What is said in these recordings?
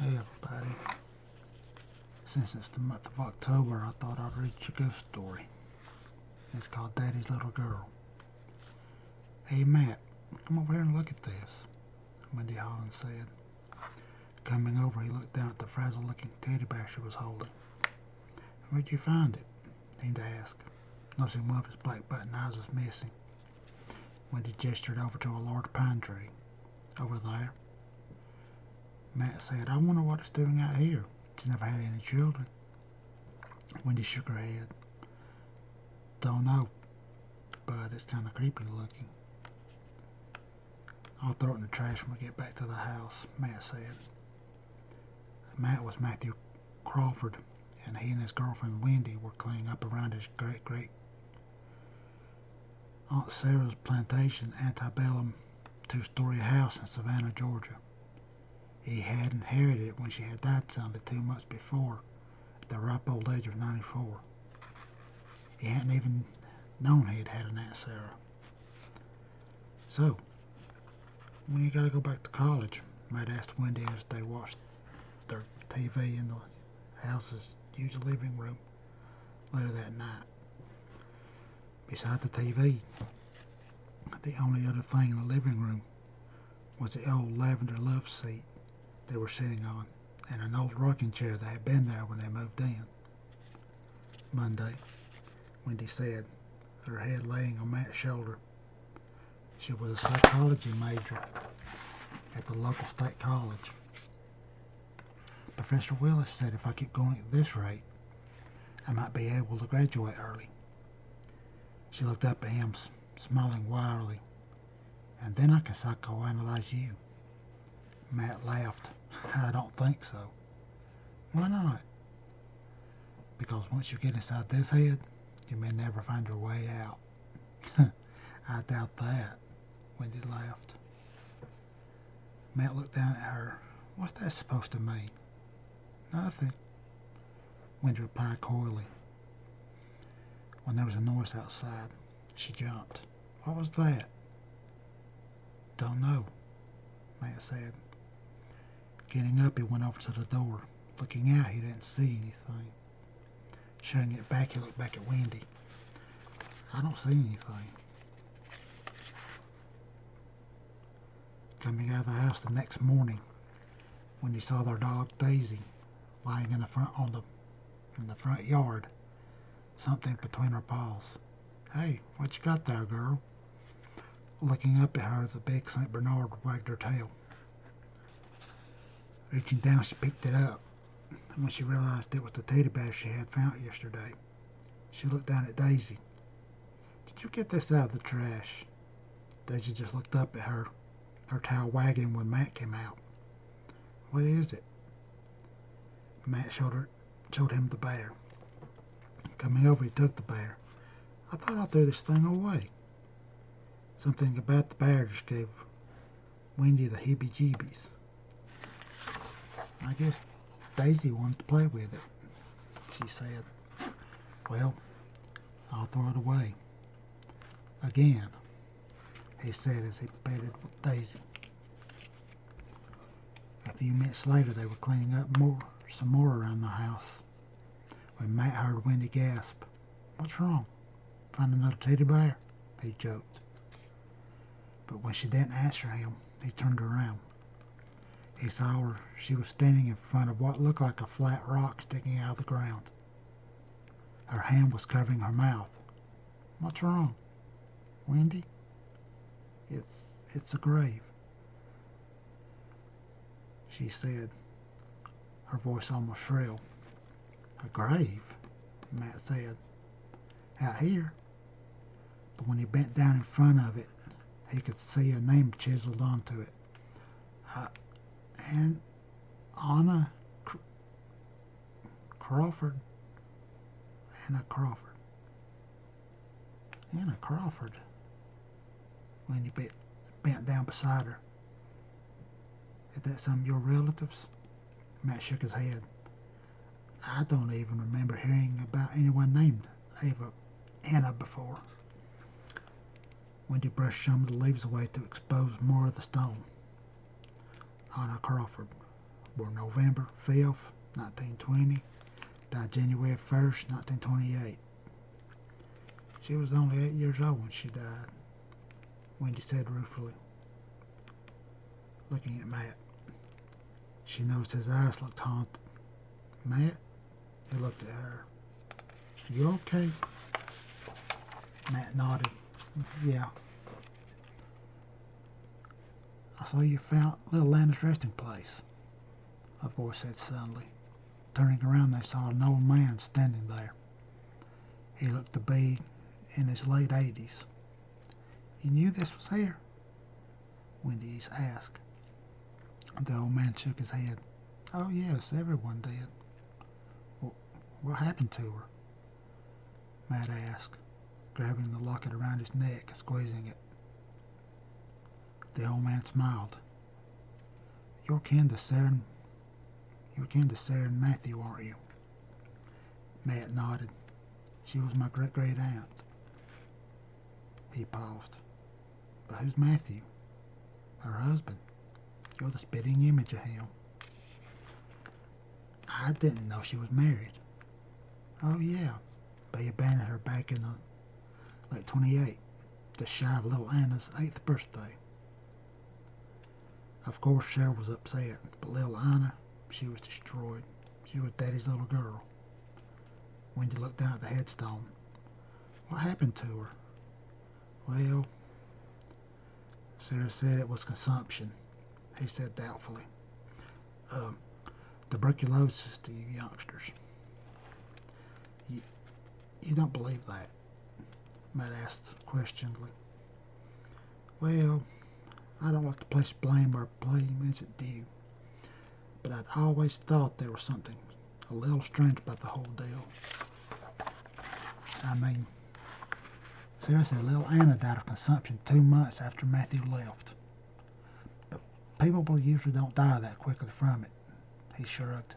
Hey everybody, since it's the month of October, I thought I'd read you a ghost story. It's called Daddy's Little Girl. Hey Matt, come over here and look at this, Wendy Holland said. Coming over, he looked down at the frazzled looking teddy bear she was holding. Where'd you find it? Linda asked, noticing one of his black button eyes was missing. Wendy gestured over to a large pine tree. Over there. Matt said, I wonder what it's doing out here. She never had any children. Wendy shook her head. Don't know, but it's kind of creepy looking. I'll throw it in the trash when we get back to the house, Matt said. Matt was Matthew Crawford, and he and his girlfriend Wendy were cleaning up around his great Aunt Sarah's plantation antebellum two-story house in Savannah, Georgia. He had inherited it when she had died suddenly 2 months before, at the ripe old age of 94. He hadn't even known he had had an Aunt Sarah. So, when you gotta go back to college? Matt asked Wendy as they watched their TV in the house's huge living room later that night. Beside the TV, the only other thing in the living room was the old lavender love seat they were sitting on, and an old rocking chair that had been there when they moved in. Monday, Wendy said, her head laying on Matt's shoulder. She was a psychology major at the local state college. Professor Willis said if I keep going at this rate, I might be able to graduate early. She looked up at him, smiling wildly. And then I can psychoanalyze you. Matt laughed. I don't think so. Why not? Because once you get inside this head, you may never find your way out. I doubt that, Wendy laughed. Matt looked down at her. What's that supposed to mean? Nothing, Wendy replied coyly. When there was a noise outside, she jumped. What was that? Don't know, Matt said. Getting up, he went over to the door. Looking out, he didn't see anything. Shutting it back, he looked back at Wendy. I don't see anything. Coming out of the house the next morning, Wendy saw their dog Daisy lying in the front yard, something between her paws. Hey, what you got there, girl? Looking up at her, the big St. Bernard wagged her tail. Reaching down, she picked it up, and when she realized it was the teddy bear she had found yesterday, she looked down at Daisy. Did you get this out of the trash? Daisy just looked up at her tail wagging when Matt came out. What is it? Matt showed him the bear. Coming over, he took the bear. I thought I threw this thing away. Something about the bear just gave Wendy the heebie-jeebies. I guess Daisy wanted to play with it, she said. Well, I'll throw it away. Again, he said as he petted Daisy. A few minutes later, they were cleaning up some more around the house when Matt heard Wendy gasp. What's wrong? Find another teddy bear? He joked. But when she didn't answer him, he turned around. He saw her. She was standing in front of what looked like a flat rock sticking out of the ground. Her hand was covering her mouth. What's wrong? Wendy? It's a grave, she said, her voice almost shrill. A grave? Matt said. Out here? But when he bent down in front of it, he could see a name chiseled onto it. And Anna Crawford. Anna Crawford. Anna Crawford. Wendy bent down beside her. Is that some of your relatives? Matt shook his head. I don't even remember hearing about anyone named Anna before. Wendy brushed some of the leaves away to expose more of the stone. Anna Crawford, born November 5th, 1920, died January 1st, 1928. She was only 8 years old when she died, Wendy said ruefully, looking at Matt. She noticed his eyes looked haunted. Matt? He looked at her. You okay? Matt nodded. Yeah. I saw you found little Anna's resting place, a voice said suddenly. Turning around, they saw an old man standing there. He looked to be in his late 80s. You knew this was here? Wendy asked. The old man shook his head. Oh yes, everyone did. What happened to her? Matt asked, grabbing the locket around his neck and squeezing it. The old man smiled. You're kin to Sarah and Matthew, aren't you? Matt nodded. She was my great-great-aunt. He paused. But who's Matthew? Her husband. You're the spitting image of him. I didn't know she was married. Oh yeah, but he abandoned her back in the late 28, just shy of little Anna's 8th birthday. Of course, Sarah was upset, but little Anna, she was destroyed. She was Daddy's little girl. Wendy looked down at the headstone. What happened to her? Well, Sarah said it was consumption, he said doubtfully. Tuberculosis to you youngsters. You don't believe that? Matt asked questioningly. Well, I don't like to place blame where blame isn't due, but I'd always thought there was something a little strange about the whole deal. I mean, Sarah said little Anna died of consumption 2 months after Matthew left. But people usually don't die that quickly from it, he shrugged.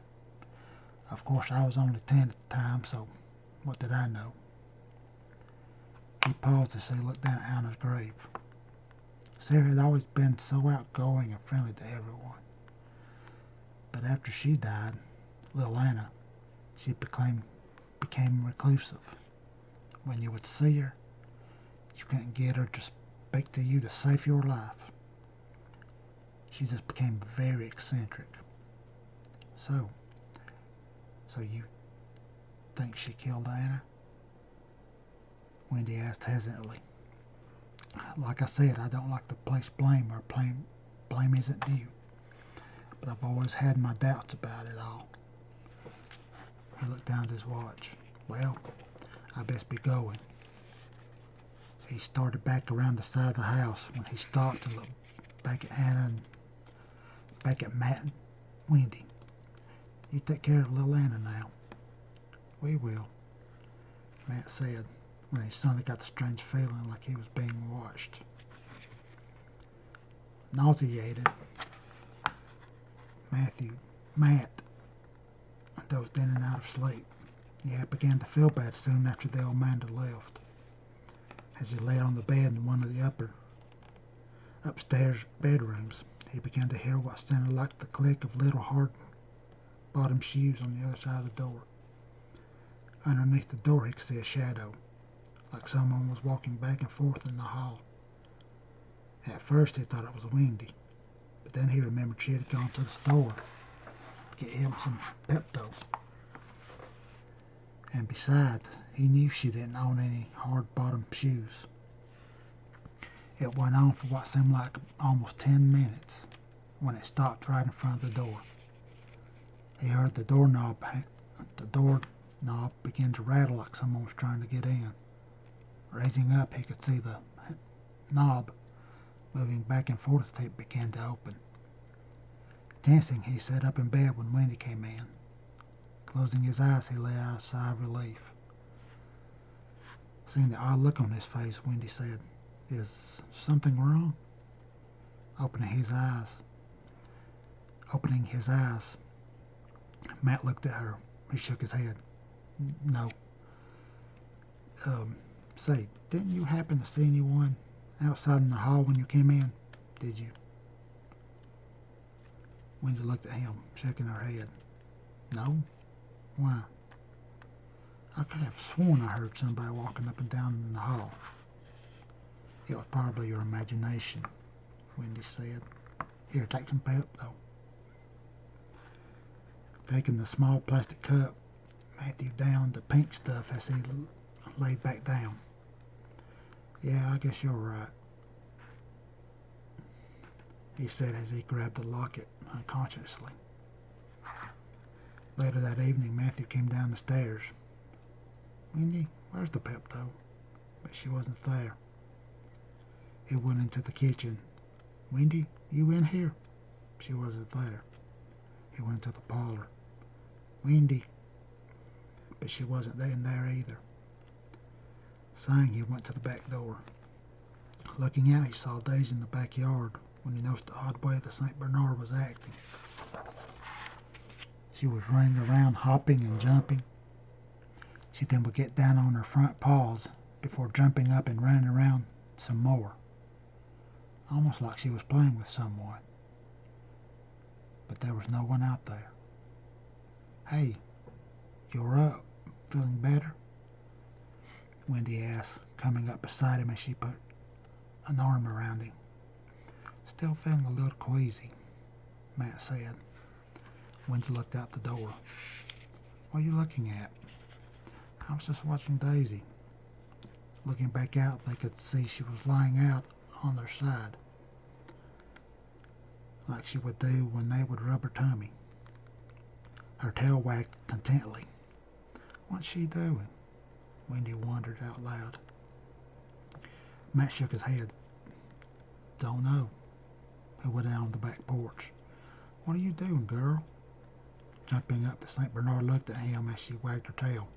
Of course, I was only 10 at the time, so what did I know? He paused as he looked down at Anna's grave. Sarah had always been so outgoing and friendly to everyone. But after she died, little Anna, she became reclusive. When you would see her, you couldn't get her to speak to you to save your life. She just became very eccentric. So you think she killed Anna? Wendy asked hesitantly. Like I said, I don't like to place blame where blame isn't due, but I've always had my doubts about it all. He looked down at his watch. Well, I best be going. He started back around the side of the house when he stopped and looked back at Anna and back at Matt and Wendy. You take care of little Anna now. We will, Matt said when he suddenly got the strange feeling like he was being watched. Nauseated, Matt dozed in and out of sleep. He had began to feel bad soon after the old man had left. As he lay on the bed in one of the upstairs bedrooms, he began to hear what sounded like the click of little hard-bottomed shoes on the other side of the door. Underneath the door he could see a shadow, like someone was walking back and forth in the hall. At first he thought it was Wendy, but then he remembered she had gone to the store to get him some Pepto. And besides, he knew she didn't own any hard-bottomed shoes. It went on for what seemed like almost 10 minutes when it stopped right in front of the door. He heard the doorknob began to rattle like someone was trying to get in. Raising up, he could see the knob moving back and forth as it began to open. Tensing, he sat up in bed when Wendy came in. Closing his eyes, he let out a sigh of relief. Seeing the odd look on his face, Wendy said, Is something wrong? Opening his eyes, Matt looked at her. He shook his head. No. Say, didn't you happen to see anyone outside in the hall when you came in? Did you? Wendy looked at him, shaking her head. No? Why? I could have sworn I heard somebody walking up and down in the hall. It was probably your imagination, Wendy said. Here, take some Pepto. Taking the small plastic cup, Matthew downed the pink stuff as he laid back down. Yeah, I guess you're right, he said as he grabbed the locket unconsciously. Later that evening, Matthew came down the stairs. Wendy, where's the Pepto? But she wasn't there. He went into the kitchen. Wendy, you in here? She wasn't there. He went into the parlor. Wendy. But she wasn't in there either. Sighing, he went to the back door. Looking out, he saw Daisy in the backyard when he noticed the odd way the St. Bernard was acting. She was running around, hopping and jumping. She then would get down on her front paws before jumping up and running around some more, almost like she was playing with someone. But there was no one out there. Hey, you're up. Feeling better? Wendy asked, coming up beside him as she put an arm around him. Still feeling a little queasy, Matt said. Wendy looked out the door. What are you looking at? I was just watching Daisy. Looking back out, they could see she was lying out on their side, like she would do when they would rub her tummy. Her tail wagged contentedly. What's she doing? Wendy wondered out loud. Matt shook his head. Don't know. He went out on the back porch. What are you doing, girl? Jumping up, the St. Bernard looked at him as she wagged her tail.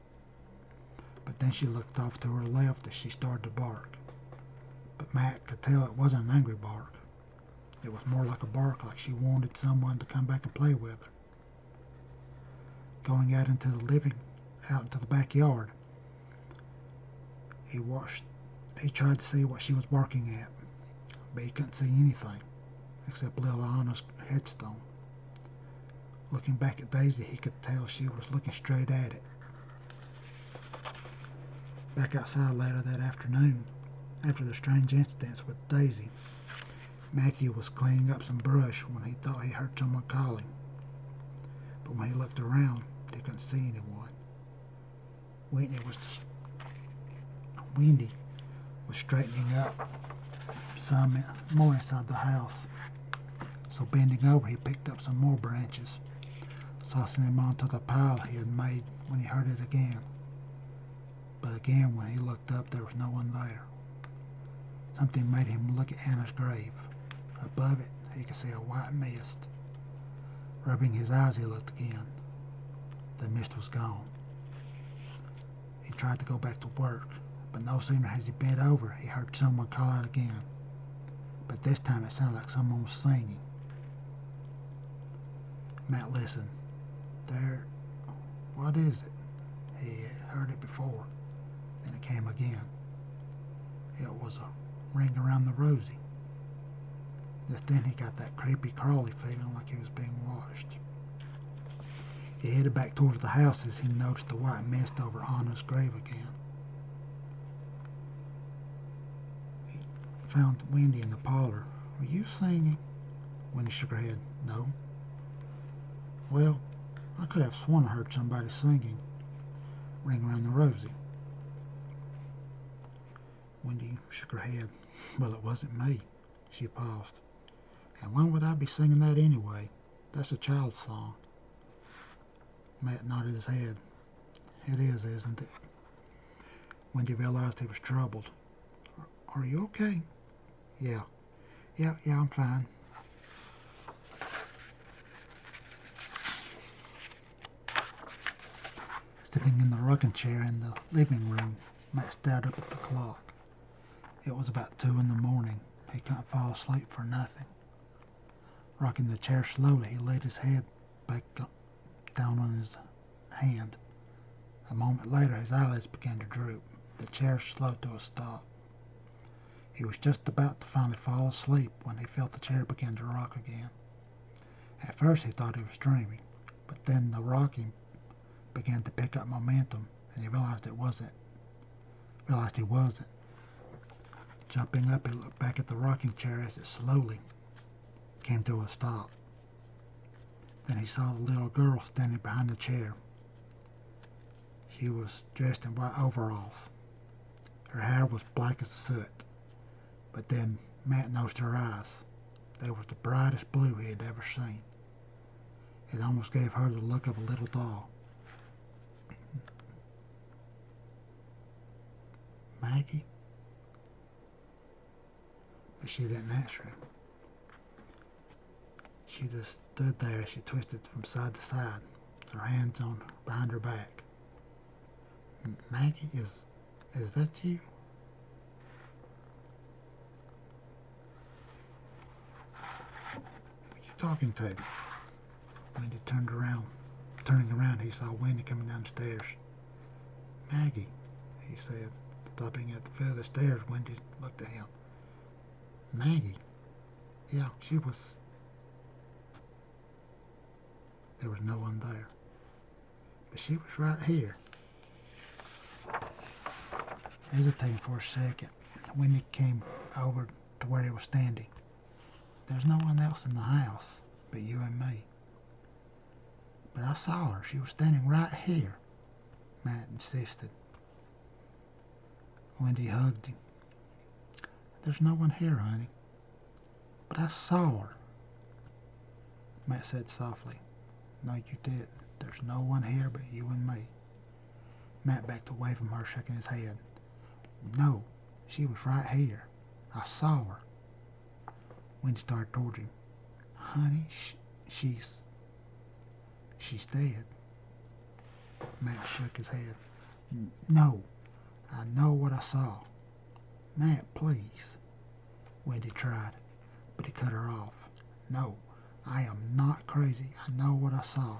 But then she looked off to her left as she started to bark. But Matt could tell it wasn't an angry bark. It was more like a bark like she wanted someone to come back and play with her. Going out into the backyard, he tried to see what she was barking at, but he couldn't see anything except little Anna's headstone. Looking back at Daisy, he could tell she was looking straight at it. Back outside later that afternoon, after the strange incidents with Daisy, Matthew was cleaning up some brush when he thought he heard someone calling. But when he looked around, he couldn't see anyone. Wendy was straightening up some more inside the house. So bending over, he picked up some more branches, tossing them onto the pile he had made when he heard it again. But again, when he looked up, there was no one there. Something made him look at Anna's grave. Above it, he could see a white mist. Rubbing his eyes, he looked again. The mist was gone. He tried to go back to work, but no sooner as he bent over, he heard someone call out again. But this time it sounded like someone was singing. Matt listened. There, what is it? He had heard it before. Then it came again. It was a ring around the rosy. Just then he got that creepy crawly feeling like he was being watched. He headed back towards the house as he noticed the white mist over Anna's grave again. He found Wendy in the parlor. Were you singing? Wendy shook her head. No. Well, I could have sworn I heard somebody singing. Ring around the rosy. Wendy shook her head. Well, it wasn't me. She paused. And why would I be singing that anyway? That's a child's song. Matt nodded his head. It is, isn't it? Wendy realized he was troubled. Are you okay? Yeah, I'm fine. Sitting in the rocking chair in the living room, Matt stared up at the clock. It was about 2 in the morning. He couldn't fall asleep for nothing. Rocking the chair slowly, he laid his head back down on his hand. A moment later, his eyelids began to droop. The chair slowed to a stop. He was just about to finally fall asleep when he felt the chair begin to rock again. At first he thought he was dreaming, but then the rocking began to pick up momentum, and he realized he wasn't. Jumping up, he looked back at the rocking chair as it slowly came to a stop. Then he saw the little girl standing behind the chair. She was dressed in white overalls. Her hair was black as soot, but then Matt noticed her eyes. They were the brightest blue he had ever seen. It almost gave her the look of a little doll. Maggie? But she didn't answer him. She just stood there as she twisted from side to side, her hands on behind her back. Maggie, is that you? Who are you talking to? When he turning around, he saw Wendy coming down the stairs. Maggie, he said, stopping at the foot of the stairs. Wendy looked at him. Maggie? Yeah, she was. There was no one there. But she was right here. Hesitating for a second, Wendy came over to where he was standing. There's no one else in the house but you and me. But I saw her. She was standing right here, Matt insisted. Wendy hugged him. There's no one here, honey. But I saw her, Matt said softly. No, you didn't. There's no one here but you and me. Matt backed away from her, shaking his head. No, she was right here. I saw her. Wendy started toward him. Honey, she's dead. Matt shook his head. No, I know what I saw. Matt, please. Wendy tried, but he cut her off. No, I am not crazy. I know what I saw.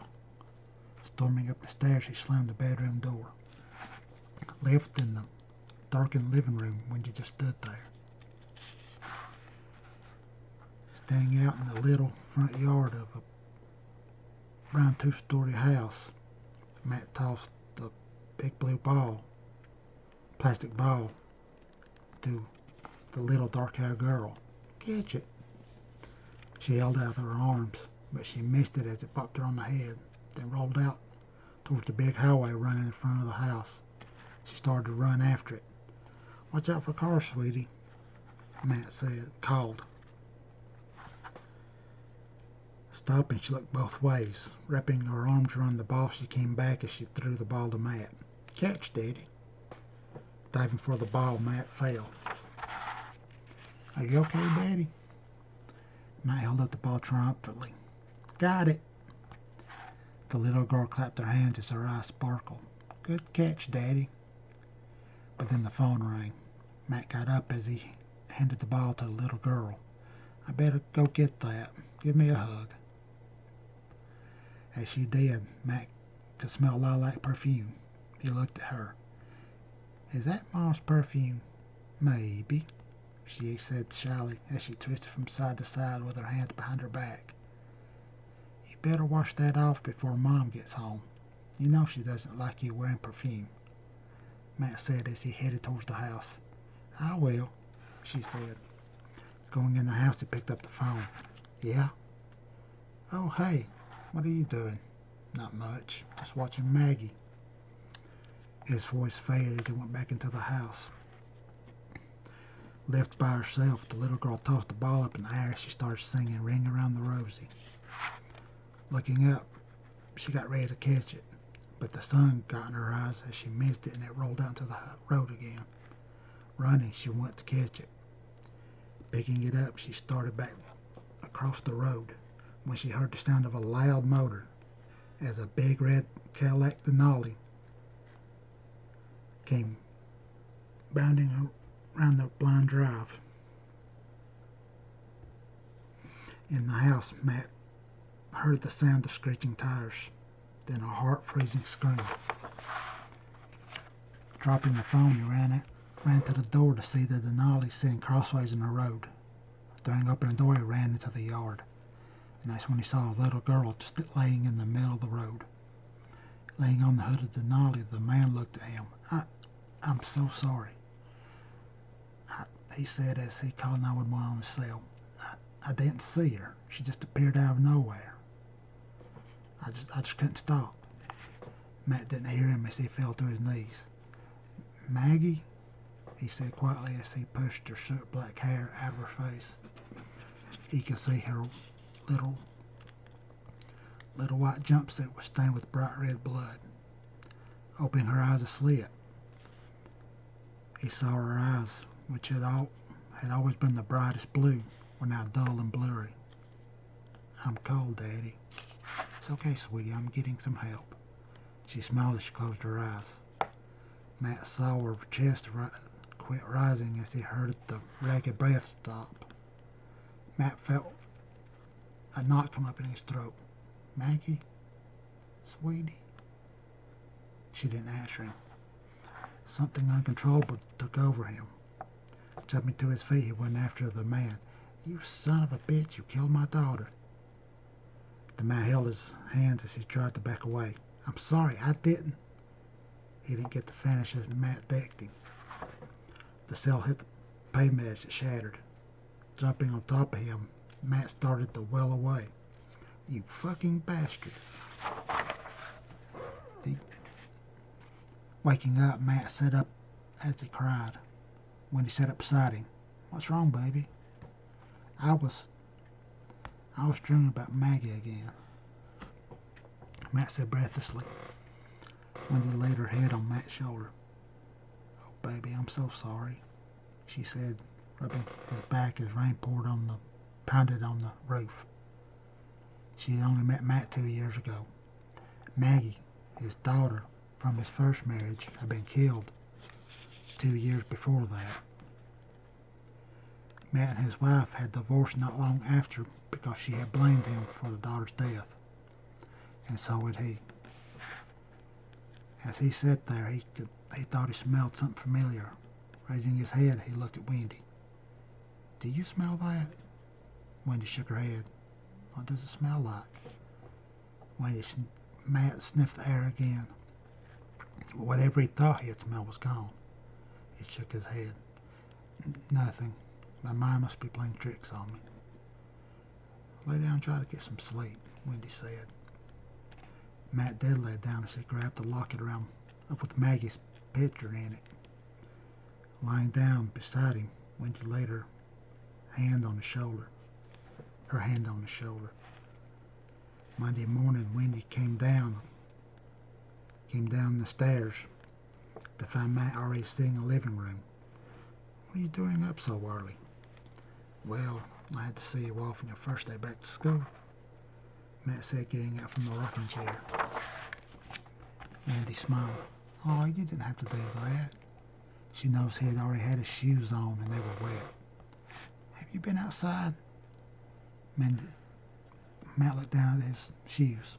Storming up the stairs, she slammed the bedroom door. Left in the darkened living room, Wendy just stood there. Standing out in the little front yard of a round two-story house, Matt tossed the big blue plastic ball, to the little dark-haired girl. Catch it. She held out her arms, but she missed it as it popped her on the head, then rolled out towards the big highway running in front of the house. She started to run after it. Watch out for cars, sweetie, Matt called. Stopping, she looked both ways. Wrapping her arms around the ball, she came back as she threw the ball to Matt. Catch, Daddy. Diving for the ball, Matt fell. Are you okay, Daddy? Matt held up the ball triumphantly. Got it. The little girl clapped her hands as her eyes sparkled. Good catch, Daddy. But then the phone rang. Matt got up as he handed the ball to the little girl. I better go get that. Give me a hug. As she did, Matt could smell lilac perfume. He looked at her. Is that Mom's perfume? Maybe, she said shyly as she twisted from side to side with her hands behind her back. You better wash that off before Mom gets home. You know she doesn't like you wearing perfume, Matt said as he headed towards the house. I will, she said. Going in the house, he picked up the phone. Yeah? Oh, hey, what are you doing? Not much, just watching Maggie. His voice faded as he went back into the house. Left by herself, the little girl tossed the ball up in the air as she started singing Ring Around the Rosie. Looking up, she got ready to catch it, but the sun got in her eyes as she missed it and it rolled down to the road again. Running, she went to catch it. Picking it up, she started back across the road when she heard the sound of a loud motor as a big red Cadillac Denali came bounding around the blind drive. In the house, Matt heard the sound of screeching tires, then a heart-freezing scream. Dropping the phone, he ran to the door to see the Denali sitting crossways in the road. Throwing open the door, he ran into the yard. And that's when he saw a little girl just laying in the middle of the road. Laying on the hood of the Denali, the man looked at him. I'm so sorry, he said as he called 911 on his cell. I didn't see her. She just appeared out of nowhere. I just couldn't stop. Matt didn't hear him as he fell to his knees. Maggie, he said quietly as he pushed her short black hair out of her face. He could see her little white jumpsuit was stained with bright red blood. Opening her eyes a slit, he saw her eyes, which had always been the brightest blue, were now dull and blurry. I'm cold, Daddy. It's okay, sweetie, I'm getting some help. She smiled as she closed her eyes. Matt saw her chest quit rising as he heard the ragged breath stop. Matt felt a knot come up in his throat. Maggie? Sweetie? She didn't answer him. Something uncontrollable took over him. Jumping to his feet, he went after the man. You son of a bitch, you killed my daughter. The man held his hands as he tried to back away. I'm sorry, I didn't. He didn't get to finish as Matt decked him. The cell hit the pavement as it shattered. Jumping on top of him, Matt started to well away. You fucking bastard. Waking up, Matt sat up as he cried. When he sat up beside him, what's wrong, baby? I was dreaming about Maggie again. Matt said breathlessly. Wendy laid her head on Matt's shoulder. Oh, baby, I'm so sorry, she said, rubbing his back as rain pounded on the roof. She had only met Matt 2 years ago. Maggie, his daughter from his first marriage, had been killed 2 years before that. Matt and his wife had divorced not long after because she had blamed him for the daughter's death, and so had he. As he sat there, he thought he smelled something familiar. Raising his head, he looked at Wendy. Do you smell that? Wendy shook her head. What does it smell like? Matt sniffed the air again. Whatever he thought he had smelled was gone. He shook his head. Nothing. My mind must be playing tricks on me. Lay down and try to get some sleep, Wendy said. Matt did lay down as he grabbed the locket around with Maggie's picture in it. Lying down beside him, Wendy laid her hand on his shoulder. Monday morning, Wendy came down the stairs to find Matt already sitting in the living room. What are you doing up so early? Well, I had to see you off on your first day back to school, Matt said, getting up from the rocking chair. Wendy smiled. Oh, you didn't have to do that. She noticed he had already had his shoes on and they were wet. Have you been outside? Matt looked down at his shoes.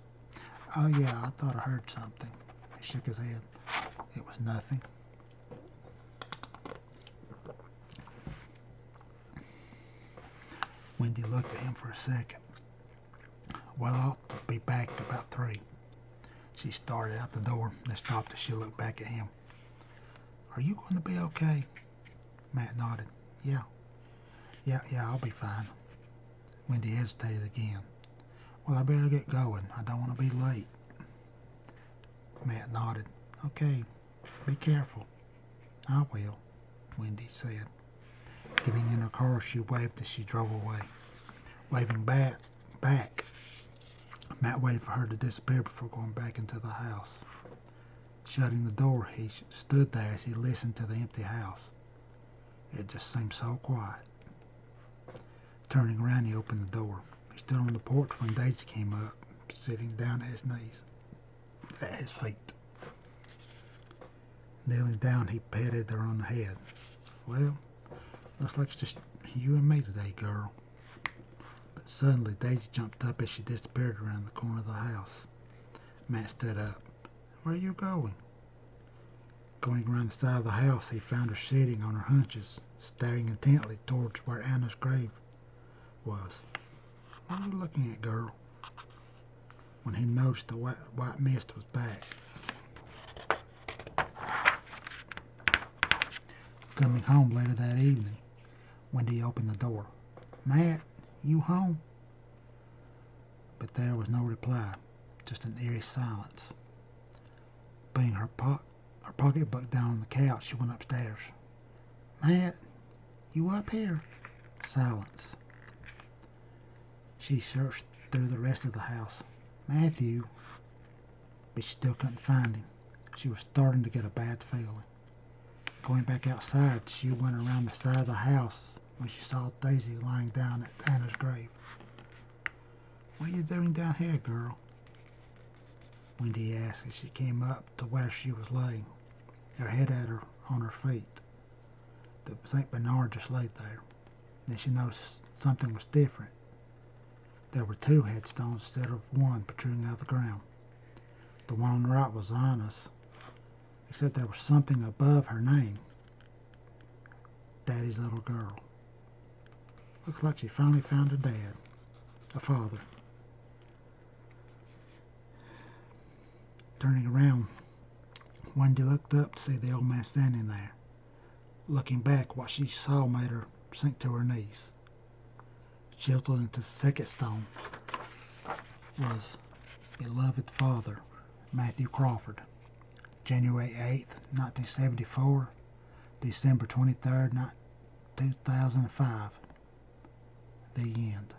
Oh yeah, I thought I heard something. He shook his head. It was nothing. Wendy looked at him for a second. Well, I'll be back about 3. She started out the door, then stopped as she looked back at him. Are you going to be okay? Matt nodded. Yeah, I'll be fine. Wendy hesitated again. Well, I better get going. I don't want to be late. Matt nodded. Okay, be careful. I will, Wendy said. Getting in her car, she waved as she drove away. Waving back, Matt waited for her to disappear before going back into the house. Shutting the door, he stood there as he listened to the empty house. It just seemed so quiet. Turning around, he opened the door. He stood on the porch when Daisy came up, sitting down at his knees, at his feet. Kneeling down, he patted her on the head. Well, looks like it's just you and me today, girl. But suddenly, Daisy jumped up as she disappeared around the corner of the house. Matt stood up. Where are you going? Going around the side of the house, he found her sitting on her hunches, staring intently towards where Anna's grave was. "What are you looking at, girl?" When he noticed the white mist was back. Coming home later that evening, Wendy opened the door. "Matt, you home?" But there was no reply, just an eerie silence. Putting her pocketbook down on the couch, she went upstairs. "Matt, you up here?" Silence. She searched through the rest of the house. "Matthew," but she still couldn't find him. She was starting to get a bad feeling. Going back outside, she went around the side of the house when she saw Daisy lying down at Anna's grave. "What are you doing down here, girl?" Wendy asked as she came up to where she was laying, her head on her feet. The St. Bernard just laid there. Then she noticed something was different. There were two headstones instead of one protruding out of the ground. The one on the right was Anna's, except there was something above her name. Daddy's little girl. Looks like she finally found her dad, a father. Turning around, Wendy looked up to see the old man standing there. Looking back, what she saw made her sink to her knees. Chiseled into the second stone was "Beloved Father, Matthew Crawford, January 8th, 1974, December 23rd, 2005. The end."